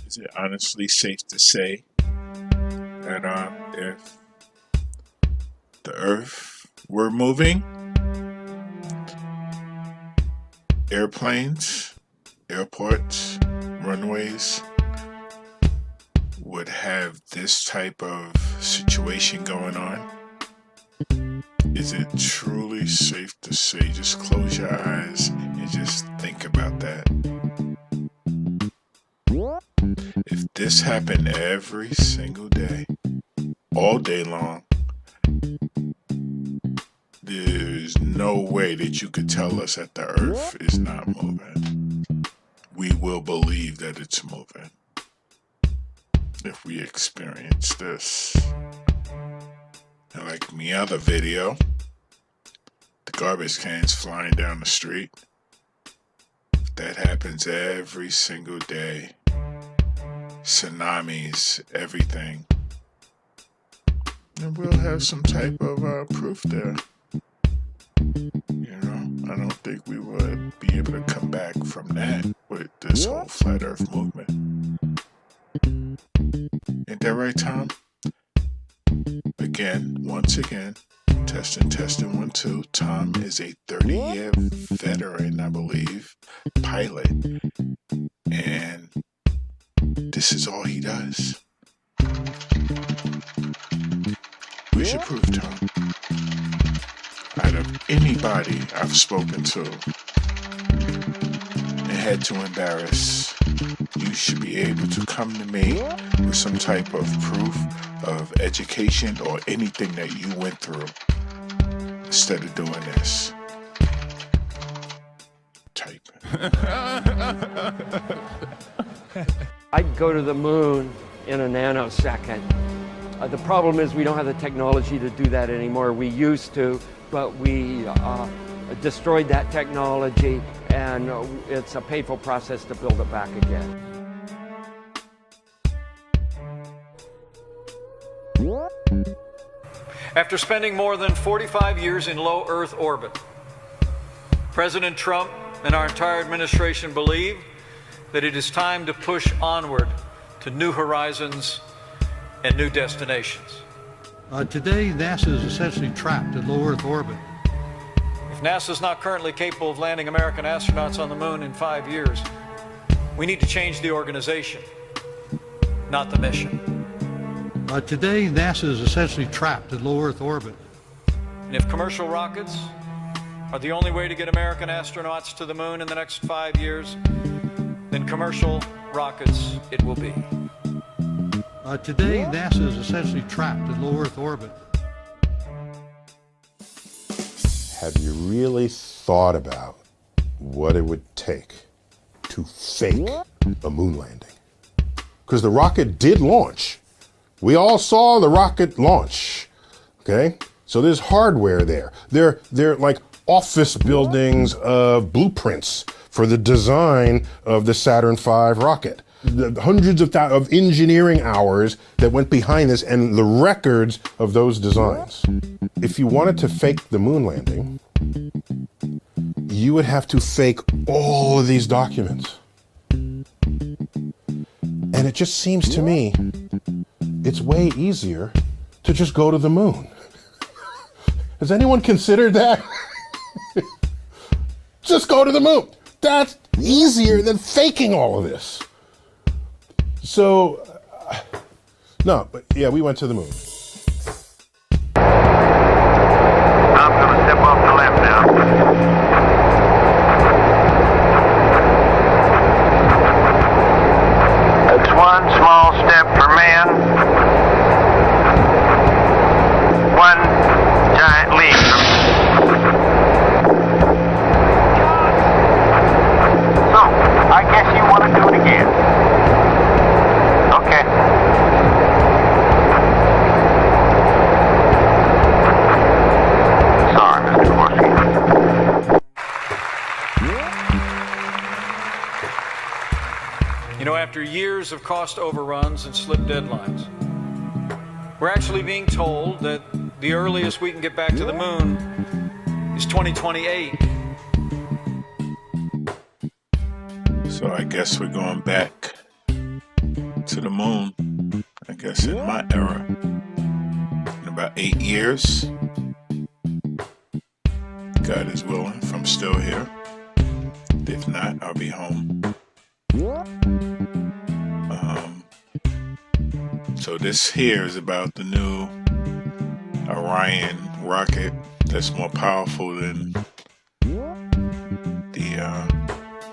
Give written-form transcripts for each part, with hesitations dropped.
Is it honestly safe to say that if the Earth were moving, airplanes, airports, runways would have this type of situation going on? Is it truly safe to say? Just close your eyes and just think about that. If this happened every single day, all day long, there's no way that you could tell us that the Earth is not moving. We will believe that it's moving if we experience this. And like in the other video, the garbage cans flying down the street, if that happens every single day, tsunamis, everything, then we'll have some type of proof there. You know, I don't think we would be able to come back from that with this whole flat earth movement. Ain't that right, Tom? Once again, testing 1 2. Tom is a 30-year veteran, I believe, pilot, and this is all he does. Where's your proof, Tom? Out of anybody I've spoken to and had to embarrass, you should be able to come to me with some type of proof of education or anything that you went through instead of doing this. Typing. I'd go to the moon in a nanosecond. The problem is we don't have the technology to do that anymore. We used to, but we destroyed that technology, and it's a painful process to build it back again. After spending more than 45 years in low Earth orbit, President Trump and our entire administration believe that it is time to push onward to new horizons and new destinations. Today, NASA is essentially trapped in low Earth orbit. If NASA is not currently capable of landing American astronauts on the moon in 5 years, we need to change the organization, not the mission. Today, NASA is essentially trapped in low Earth orbit. And if commercial rockets are the only way to get American astronauts to the moon in the next 5 years, then commercial rockets it will be. Today, NASA is essentially trapped in low Earth orbit. Have you really thought about what it would take to fake a moon landing? Because the rocket did launch. We all saw the rocket launch, okay? So there's hardware there. They're like office buildings of blueprints for the design of the Saturn V rocket. The hundreds of engineering hours that went behind this and the records of those designs. If you wanted to fake the moon landing, you would have to fake all of these documents. And it just seems to me it's way easier to just go to the moon. Has anyone considered that? Just go to the moon. That's easier than faking all of this. So, no, but yeah, we went to the moon. I'm going to step off the left now. It's one small step for man, one giant leap So, I guess you want to do it again. Okay. Sorry, Mr. Gorski. You know, after years of cost overruns and slipped deadlines, we're actually being told that the earliest we can get back to the moon is 2028. So I guess we're going back to the moon, I guess in my era, in about 8 years. God is willing, if I'm still here. If not, I'll be home. So this here is about the new Orion rocket that's more powerful than the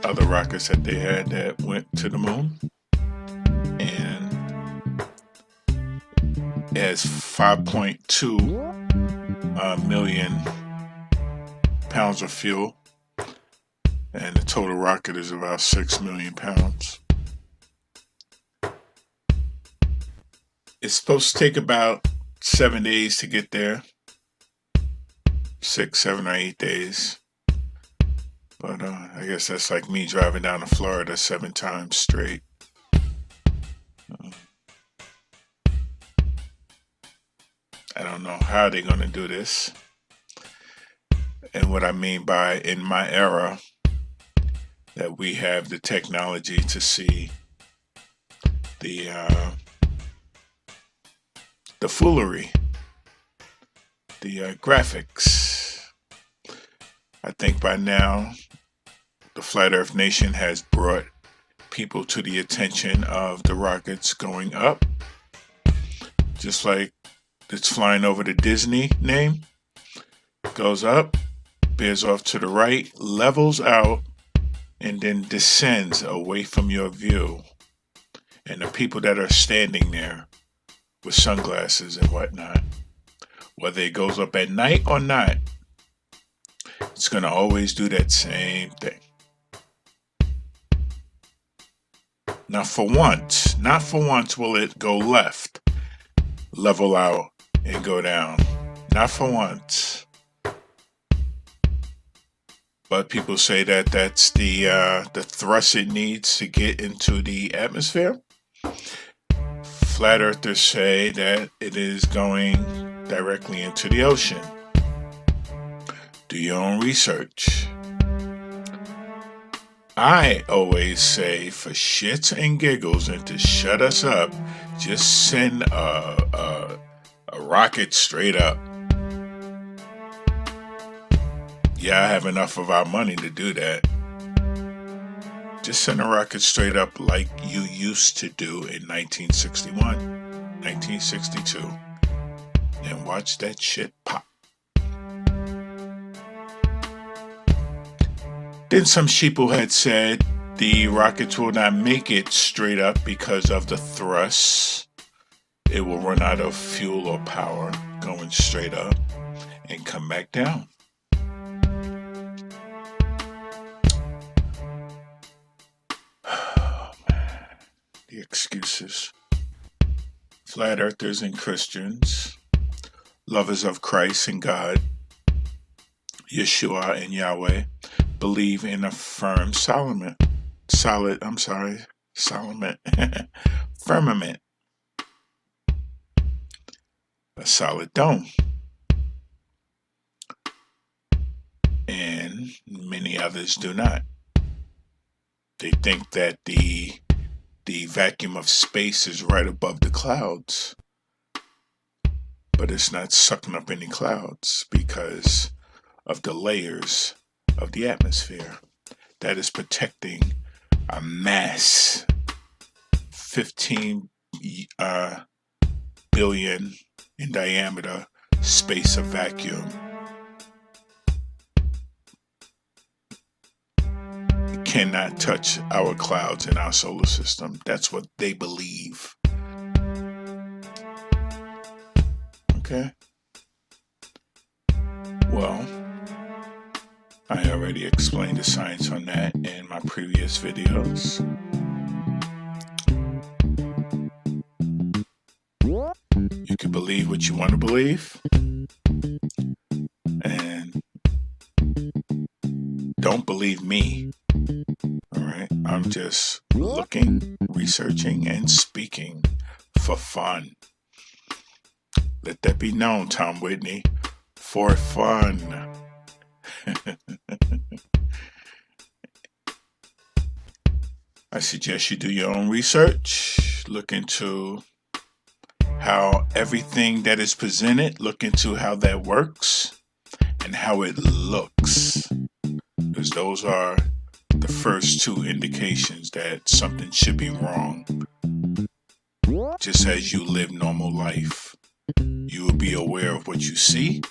other rockets that they had that went to the moon. And it has 5.2 million pounds of fuel. And the total rocket is about 6 million pounds. It's supposed to take about 7 days to get there. 6, 7, or 8 days. But I guess that's like me driving down to Florida 7 times straight. I don't know how they're going to do this. And what I mean by in my era, that we have the technology to see the foolery, the graphics. I think by now the Flat Earth Nation has brought people to the attention of the rockets going up, just like it's flying over the Disney name, goes up, bears off to the right, levels out, and then descends away from your view. And the people that are standing there with sunglasses and whatnot, whether it goes up at night or not, it's going to always do that same thing. Not for once will it go left, level out, and go down. Not for once. But people say that that's the thrust it needs to get into the atmosphere. Flat earthers say that it is going directly into the ocean. Do your own research. I always say, for shits and giggles and to shut us up, just send a rocket straight up. Yeah, I have enough of our money to do that. Just send a rocket straight up like you used to do in 1961, 1962, and watch that shit pop. Then some sheeple had said the rockets will not make it straight up because of the thrust. It will run out of fuel or power going straight up and come back down. The excuses. Flat earthers and Christians, lovers of Christ and God, Yeshua and Yahweh, believe in a firm firmament. A solid dome. And many others do not. They think that the vacuum of space is right above the clouds, but it's not sucking up any clouds because of the layers of the atmosphere that is protecting a mass 15 billion in diameter space of vacuum. It cannot touch our clouds in our solar system. That's what they believe. Okay? Well, I already explained the science on that in my previous videos. You can believe what you want to believe, and don't believe me. Alright? I'm just looking, researching, and speaking for fun. Let that be known, Tom Whitney. For fun. I suggest you do your own research. look into how everything that is presented, look into how that works and how it looks. Because those are the first two indications that something should be wrong. Just as you live normal life, you will be aware of what you see,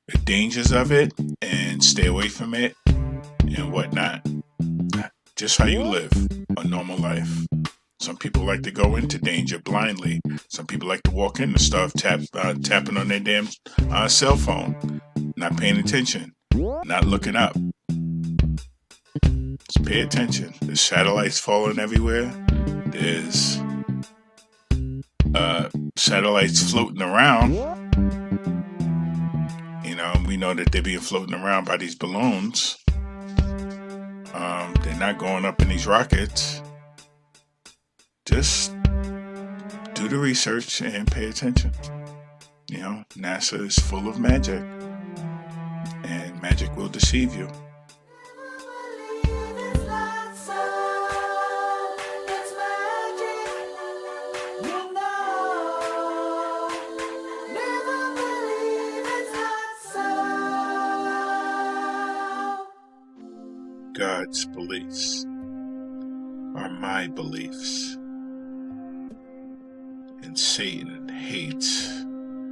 the dangers of it, and stay away from it and whatnot. Just how you live a normal life. Some people like to go into danger blindly. Some people like to walk into stuff tapping on their damn cell phone, not paying attention, not looking up. Just pay attention. There's satellites falling everywhere. There's satellites floating around. You know, we know that they're being floating around by these balloons. They're not going up in these rockets. Just do the research and pay attention. You know, NASA is full of magic, and magic will deceive you. God's beliefs are my beliefs. And Satan hates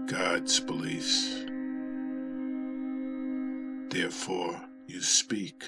God's beliefs. Therefore, you speak